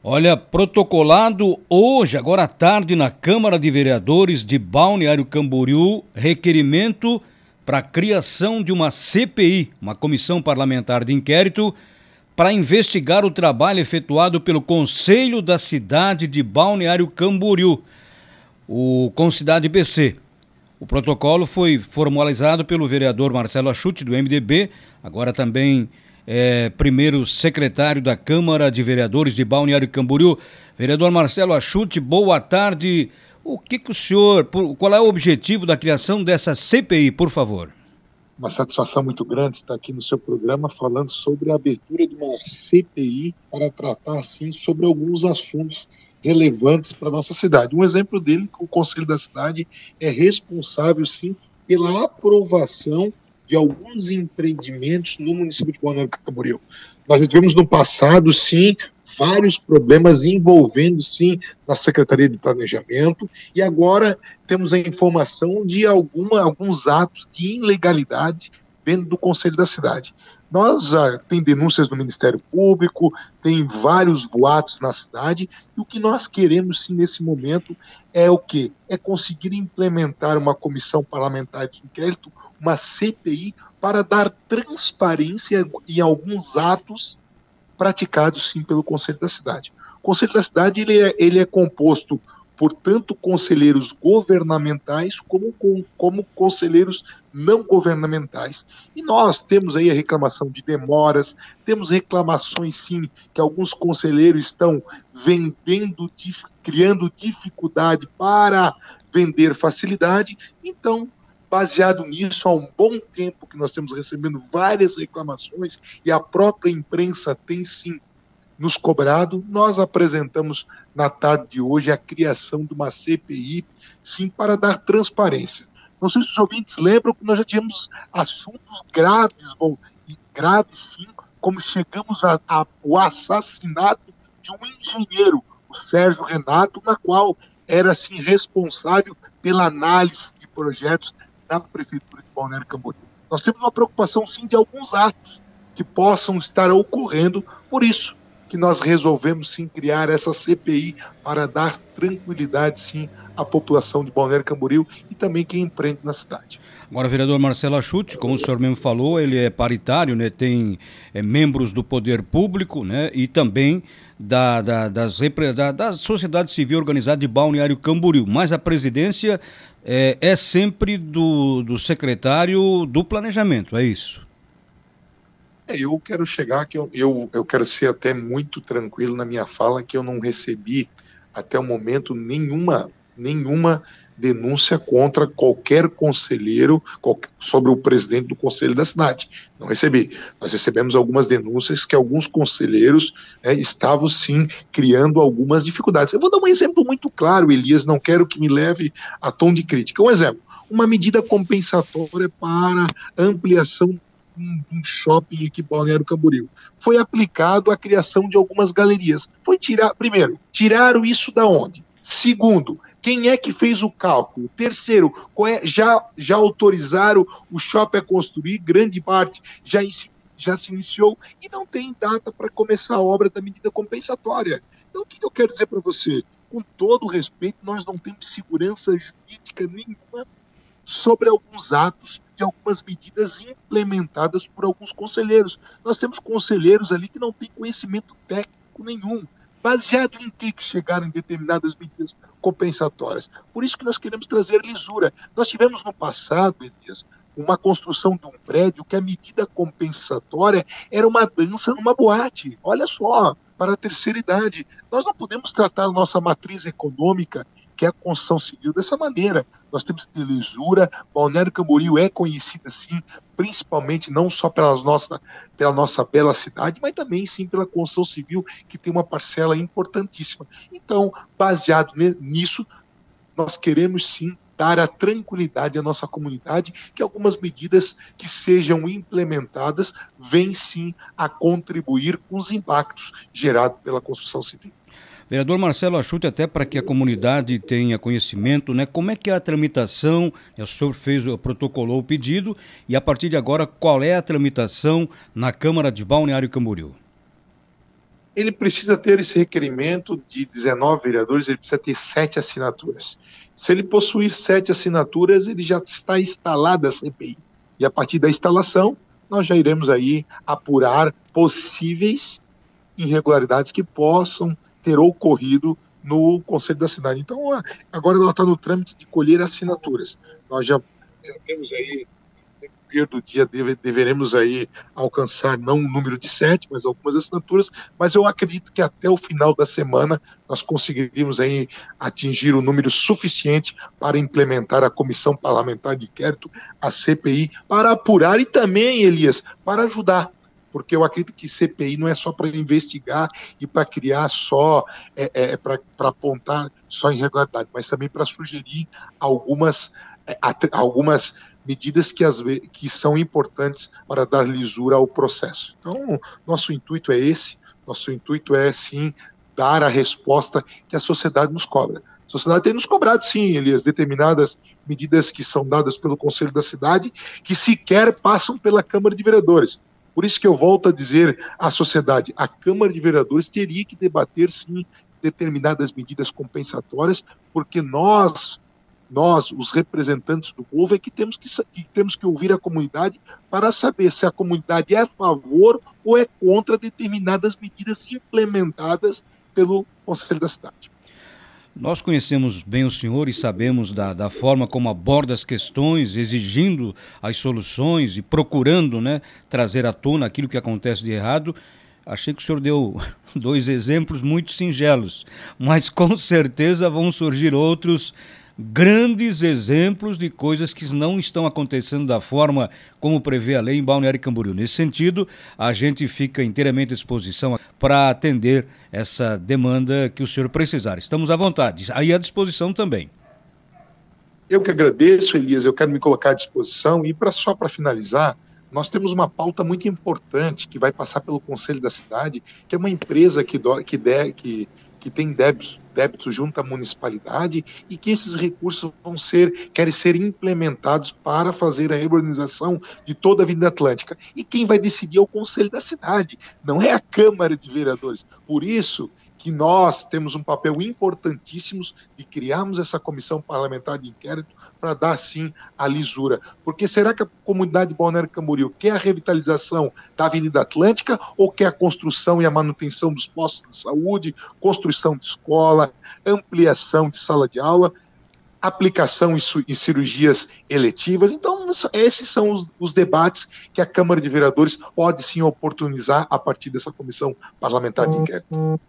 Olha, protocolado hoje, agora à tarde, na Câmara de Vereadores de Balneário Camboriú, requerimento para a criação de uma CPI, uma comissão parlamentar de inquérito, para investigar o trabalho efetuado pelo Conselho da Cidade de Balneário Camboriú, o Concidade BC. O protocolo foi formalizado pelo vereador Marcelo Achuti, do MDB, agora também primeiro secretário da Câmara de Vereadores de Balneário Camboriú. Vereador Marcelo Achuti, boa tarde. Qual é o objetivo da criação dessa CPI, por favor? Uma satisfação muito grande estar aqui no seu programa falando sobre a abertura de uma CPI para tratar, assim, sobre alguns assuntos relevantes para a nossa cidade. Um exemplo dele, que o Conselho da Cidade é responsável, sim, pela aprovação de alguns empreendimentos no município de Balneário Camboriú. Nós já tivemos no passado, sim, vários problemas envolvendo, sim, na Secretaria de Planejamento, e agora temos a informação de alguns atos de ilegalidade dentro do Conselho da Cidade. Nós já tem denúncias do Ministério Público, tem vários boatos na cidade, e o que nós queremos, sim, nesse momento é o quê? É conseguir implementar uma comissão parlamentar de inquérito, uma CPI, para dar transparência em alguns atos praticados, sim, pelo Conselho da Cidade. O Conselho da Cidade ele é composto por tanto conselheiros governamentais como conselheiros não governamentais. E nós temos aí a reclamação de demoras, temos reclamações, sim, que alguns conselheiros estão criando dificuldade para vender facilidade. Então, baseado nisso, há um bom tempo que nós temos recebendo várias reclamações e a própria imprensa tem, sim, nos cobrado. Nós apresentamos na tarde de hoje a criação de uma CPI, sim, para dar transparência. Não sei se os ouvintes lembram que nós já tivemos assuntos graves, sim, como chegamos ao assassinato de um engenheiro, o Sérgio Renato, na qual era, assim, responsável pela análise de projetos da Prefeitura de Balneário Camboriú. Nós temos uma preocupação, sim, de alguns atos que possam estar ocorrendo, por isso que nós resolvemos, sim, criar essa CPI para dar tranquilidade, sim, à população de Balneário Camboriú e também quem empreende na cidade. Agora, vereador Marcelo Achuti, como o senhor mesmo falou, ele é paritário, né? Tem membros do poder público, né? E também da sociedade civil organizada de Balneário Camboriú, mas a presidência é sempre do secretário do planejamento, é isso? Eu quero chegar que eu quero ser até muito tranquilo na minha fala, que eu não recebi até o momento nenhuma denúncia contra qualquer conselheiro sobre o presidente do Conselho da Cidade. Não recebi. Nós recebemos algumas denúncias que alguns conselheiros estavam, sim, criando algumas dificuldades. Eu vou dar um exemplo muito claro, Elias, não quero que me leve a tom de crítica. Um exemplo, uma medida compensatória para ampliação de um shopping aqui em Balneário Camboriú. Foi aplicado a criação de algumas galerias. Primeiro, tiraram isso da onde? Segundo, quem é que fez o cálculo? Terceiro, já autorizaram o shopping a construir, grande parte já se iniciou e não tem data para começar a obra da medida compensatória. Então, o que eu quero dizer para você? Com todo respeito, nós não temos segurança jurídica nenhuma sobre alguns atos de algumas medidas implementadas por alguns conselheiros. Nós temos conselheiros ali que não têm conhecimento técnico nenhum. Baseado em que chegaram em determinadas medidas compensatórias? Por isso que nós queremos trazer lisura. Nós tivemos no passado, Elias, uma construção de um prédio que a medida compensatória era uma dança numa boate. Olha só, para a terceira idade. Nós não podemos tratar a nossa matriz econômica, que é a construção civil, dessa maneira. Nós temos que ter lisura. Balneário Camboriú é conhecida, sim, principalmente não só pela nossa bela cidade, mas também, sim, pela construção civil, que tem uma parcela importantíssima. Então, baseado nisso, nós queremos, sim, dar a tranquilidade à nossa comunidade que algumas medidas que sejam implementadas vêm, sim, a contribuir com os impactos gerados pela construção civil. Vereador Marcelo Achuti, até para que a comunidade tenha conhecimento, né? Como é que é a tramitação? O senhor protocolou o pedido e a partir de agora qual é a tramitação na Câmara de Balneário Camboriú? ele precisa ter esse requerimento de 19 vereadores, ele precisa ter 7 assinaturas. Se ele possuir 7 assinaturas, ele já está instalada a CPI. E a partir da instalação, nós já iremos aí apurar possíveis irregularidades que possam ter ocorrido no Conselho da Cidade. Então, agora ela está no trâmite de colher assinaturas. Nós já temos aí, no decorrer do dia, deveremos aí alcançar não um número de 7, mas algumas assinaturas, mas eu acredito que até o final da semana nós conseguiríamos aí atingir o número suficiente para implementar a Comissão Parlamentar de Inquérito, a CPI, para apurar e também, Elias, para ajudar. Porque eu acredito que CPI não é só para investigar e para criar só, para apontar só irregularidade, mas também para sugerir algumas medidas que são importantes para dar lisura ao processo. Então, nosso intuito é esse, nosso intuito é, sim, dar a resposta que a sociedade nos cobra. A sociedade tem nos cobrado, sim, Elias, determinadas medidas que são dadas pelo Conselho da Cidade, que sequer passam pela Câmara de Vereadores. Por isso que eu volto a dizer à sociedade, a Câmara de Vereadores teria que debater, sim, determinadas medidas compensatórias, porque nós, os representantes do povo, é que temos que ouvir a comunidade para saber se a comunidade é a favor ou é contra determinadas medidas implementadas pelo Conselho da Cidade. Nós conhecemos bem o senhor e sabemos da forma como aborda as questões, exigindo as soluções e procurando, né, trazer à tona aquilo que acontece de errado. Achei que o senhor deu 2 exemplos muito singelos, mas com certeza vão surgir outros grandes exemplos de coisas que não estão acontecendo da forma como prevê a lei em Balneário Camboriú. Nesse sentido, a gente fica inteiramente à disposição para atender essa demanda que o senhor precisar. Estamos à vontade, aí à disposição também. Eu que agradeço, Elias, eu quero me colocar à disposição e só para finalizar, nós temos uma pauta muito importante que vai passar pelo Conselho da Cidade, que é uma empresa que tem débitos junto à municipalidade e que esses recursos querem ser implementados para fazer a reurbanização de toda a Avenida Atlântica. E quem vai decidir é o Conselho da Cidade, não é a Câmara de Vereadores. Por isso que nós temos um papel importantíssimo de criarmos essa comissão parlamentar de inquérito para dar, sim, a lisura. Porque será que a comunidade de Balneário Camboriú quer a revitalização da Avenida Atlântica ou quer a construção e a manutenção dos postos de saúde, construção de escola, ampliação de sala de aula, aplicação em cirurgias eletivas? Então, esses são os debates que a Câmara de Vereadores pode, sim, oportunizar a partir dessa comissão parlamentar de inquérito.